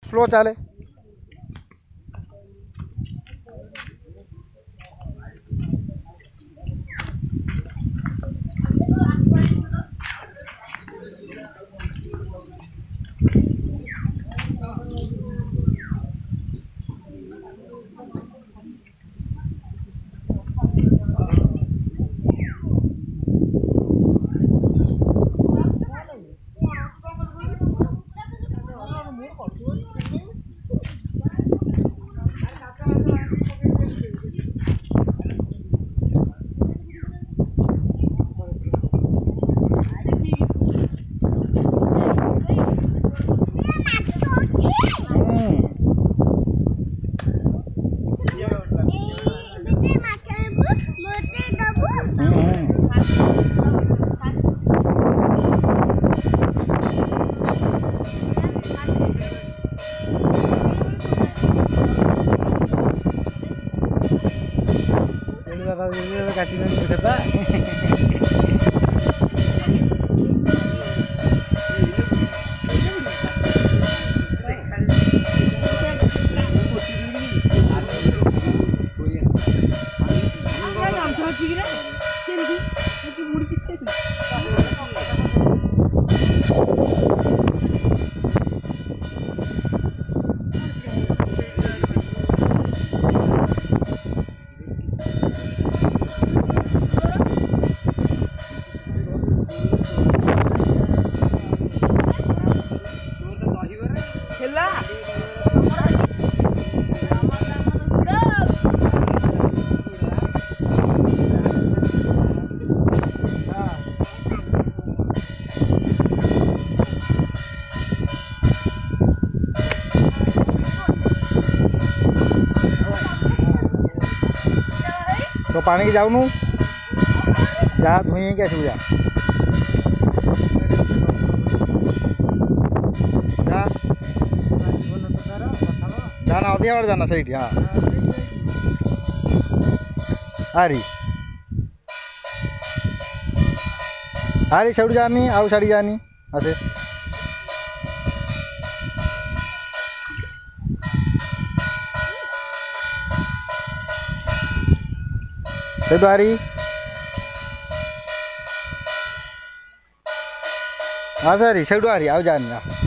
slow चाले तो पानी की जाऊँ जा धुई क्या छू जा जाना अधिया बार जाना सही हाँ हारी हारी छड़ जानी आउ छाड़ी जानी अच्छे बारी हाँ सर छेड़ू आ रही आओ जानी